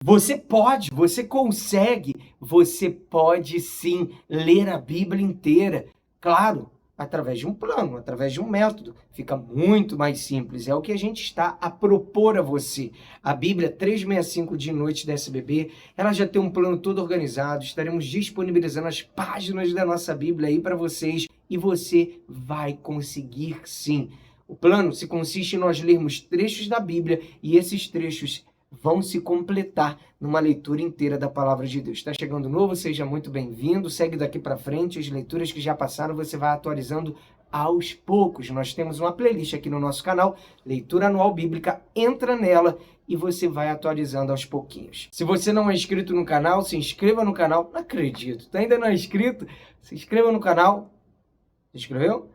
Você consegue, você pode sim ler a Bíblia inteira. Claro, através de um plano, através de um método. Fica muito mais simples. É o que a gente está a propor a você. A Bíblia 365 de noite da SBB, ela já tem um plano todo organizado. Estaremos disponibilizando as páginas da nossa Bíblia aí para vocês e você vai conseguir sim. O plano se consiste em nós lermos trechos da Bíblia e esses trechos vão se completar numa leitura inteira da palavra de Deus. Está chegando novo? Seja muito bem-vindo. Segue daqui para frente. As leituras que já passaram você vai atualizando aos poucos. Nós temos uma playlist aqui no nosso canal, Leitura Anual Bíblica. Entra nela e você vai atualizando aos pouquinhos. Se você não é inscrito no canal, se inscreva no canal. Não acredito. Tu ainda não é inscrito? Se inscreva no canal. Se inscreveu?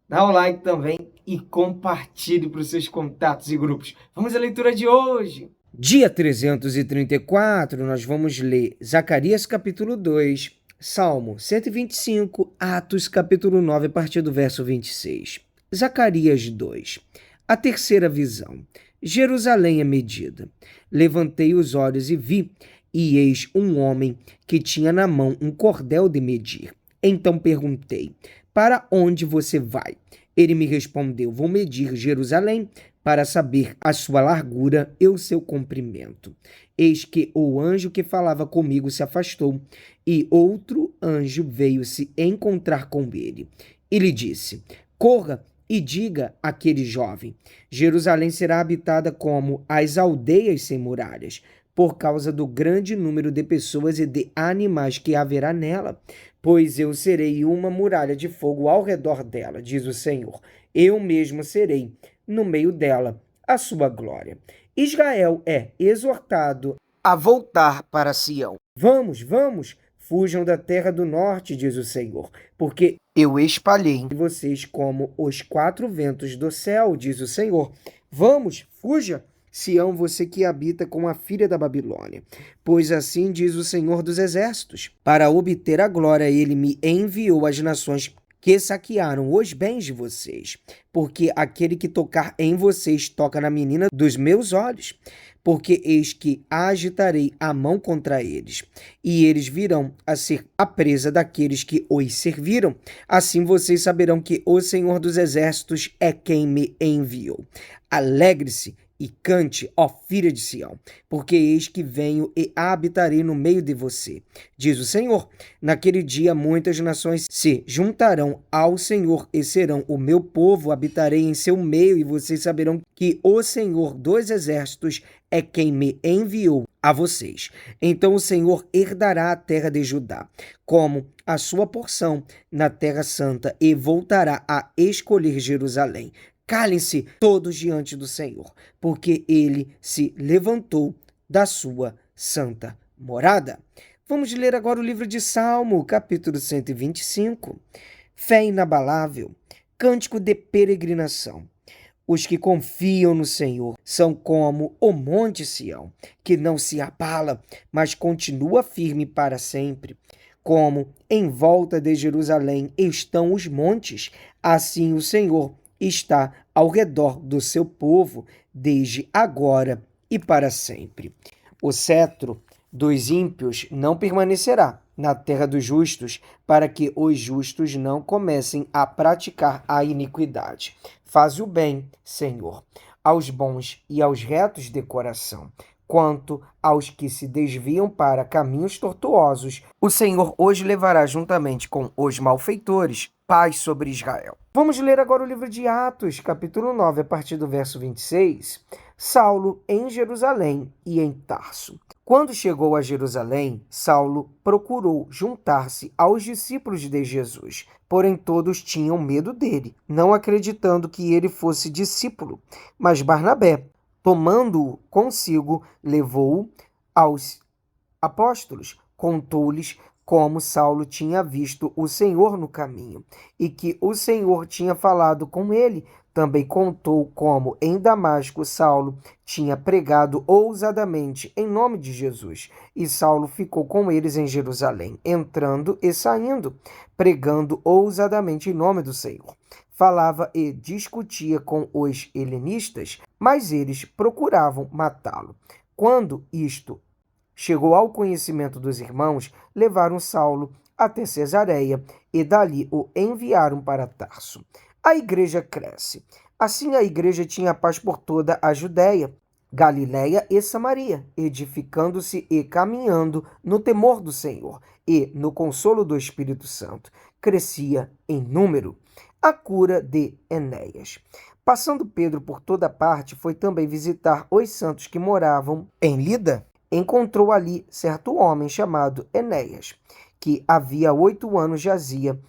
Dá um like também e compartilhe para os seus contatos e grupos. Vamos à leitura de hoje. Dia 334, nós vamos ler Zacarias capítulo 2, Salmo 125, Atos capítulo 9, a partir do verso 26. Zacarias 2. A terceira visão. Jerusalém é medida. Levantei os olhos e vi, e eis um homem que tinha na mão um cordel de medir. Então perguntei, para onde você vai? Ele me respondeu, vou medir Jerusalém para saber a sua largura e o seu comprimento. Eis que o anjo que falava comigo se afastou, e outro anjo veio se encontrar com ele. E lhe disse, corra e diga àquele jovem, Jerusalém será habitada como as aldeias sem muralhas, por causa do grande número de pessoas e de animais que haverá nela. Pois eu serei uma muralha de fogo ao redor dela, diz o Senhor. Eu mesmo serei no meio dela a sua glória. Israel é exortado a voltar para Sião. Vamos, vamos, fujam da terra do norte, diz o Senhor, porque eu espalhei vocês como os quatro ventos do céu, diz o Senhor. Vamos, fuja, Sião, você que habita com a filha da Babilônia. Pois assim diz o Senhor dos Exércitos, para obter a glória ele me enviou às nações que saquearam os bens de vocês, porque aquele que tocar em vocês toca na menina dos meus olhos, porque eis que agitarei a mão contra eles, e eles virão a ser a presa daqueles que os serviram. Assim vocês saberão que o Senhor dos Exércitos é quem me enviou. Alegre-se e cante, ó filha de Sião, porque eis que venho e habitarei no meio de você, diz o Senhor. Naquele dia muitas nações se juntarão ao Senhor e serão o meu povo, habitarei em seu meio, e vocês saberão que o Senhor dos Exércitos é quem me enviou a vocês. Então o Senhor herdará a terra de Judá, como a sua porção na terra santa, e voltará a escolher Jerusalém. Calem-se todos diante do Senhor, porque ele se levantou da sua santa morada. Vamos ler agora o livro de Salmo, capítulo 125. Fé inabalável, cântico de peregrinação. Os que confiam no Senhor são como o monte Sião, que não se abala, mas continua firme para sempre. Como em volta de Jerusalém estão os montes, assim o Senhor está ao redor do seu povo, desde agora e para sempre. O cetro dos ímpios não permanecerá na terra dos justos, para que os justos não comecem a praticar a iniquidade. Faz o bem, Senhor, aos bons e aos retos de coração. Quanto aos que se desviam para caminhos tortuosos, o Senhor os levará juntamente com os malfeitores, paz sobre Israel. Vamos ler agora o livro de Atos, capítulo 9, a partir do verso 26. Saulo em Jerusalém e em Tarso. Quando chegou a Jerusalém, Saulo procurou juntar-se aos discípulos de Jesus, porém todos tinham medo dele, não acreditando que ele fosse discípulo. Mas Barnabé, tomando-o consigo, levou-o aos apóstolos, contou-lhes como Saulo tinha visto o Senhor no caminho e que o Senhor tinha falado com ele. Também contou como em Damasco Saulo tinha pregado ousadamente em nome de Jesus. E Saulo ficou com eles em Jerusalém, entrando e saindo, pregando ousadamente em nome do Senhor. Falava e discutia com os helenistas, mas eles procuravam matá-lo. Quando isto chegou ao conhecimento dos irmãos, levaram Saulo até Cesareia e dali o enviaram para Tarso. A igreja cresce. Assim a igreja tinha paz por toda a Judéia, Galiléia e Samaria, edificando-se e caminhando no temor do Senhor e no consolo do Espírito Santo. Crescia em número. A cura de Enéas. Passando Pedro por toda parte, foi também visitar os santos que moravam em Lida. Encontrou ali certo homem chamado Enéas, que havia 8 anos jazia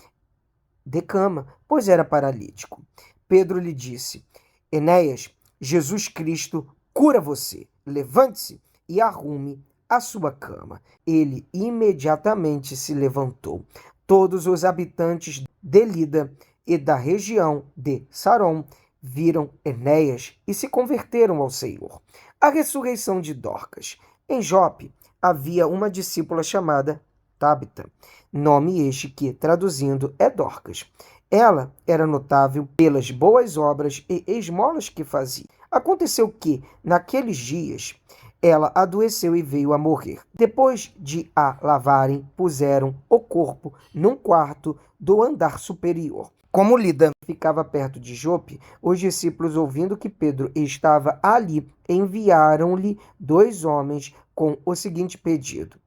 de cama, pois era paralítico. Pedro lhe disse: Enéas, Jesus Cristo cura você. Levante-se e arrume a sua cama. Ele imediatamente se levantou. Todos os habitantes de Lida e da região de Saron viram Enéas e se converteram ao Senhor. A ressurreição de Dorcas. Em Jope havia uma discípula chamada Tabita, nome este que, traduzindo, é Dorcas. Ela era notável pelas boas obras e esmolas que fazia. Aconteceu que, naqueles dias, ela adoeceu e veio a morrer. Depois de a lavarem, puseram o corpo num quarto do andar superior. Como Lida ficava perto de Jope, os discípulos, ouvindo que Pedro estava ali, enviaram-lhe 2 homens com o seguinte pedido: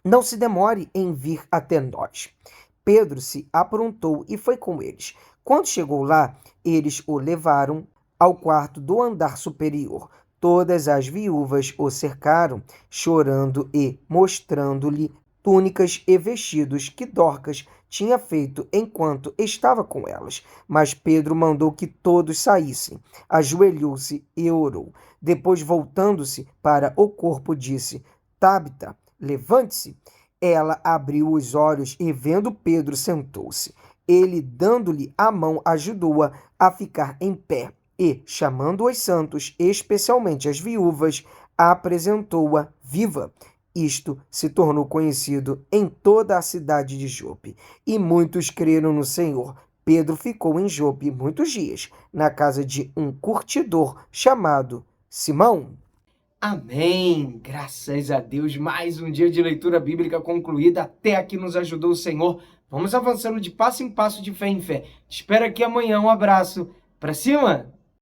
não se demore em vir até nós. Pedro se aprontou e foi com eles. Quando chegou lá, eles o levaram ao quarto do andar superior. Todas as viúvas o cercaram, chorando e mostrando-lhe túnicas e vestidos que Dorcas tinha feito enquanto estava com elas. Mas Pedro mandou que todos saíssem. Ajoelhou-se e orou. Depois, voltando-se para o corpo, disse: Tabita, levante-se. Ela abriu os olhos e, vendo Pedro, sentou-se. Ele, dando-lhe a mão, ajudou-a a ficar em pé e, chamando os santos, especialmente as viúvas, apresentou-a viva. Isto se tornou conhecido em toda a cidade de Jope, e muitos creram no Senhor. Pedro ficou em Jope muitos dias, na casa de um curtidor chamado Simão. Amém! Graças a Deus, mais um dia de leitura bíblica concluída. Até aqui nos ajudou o Senhor. Vamos avançando de passo em passo, de fé em fé. Te espero aqui amanhã. Um abraço. Pra cima!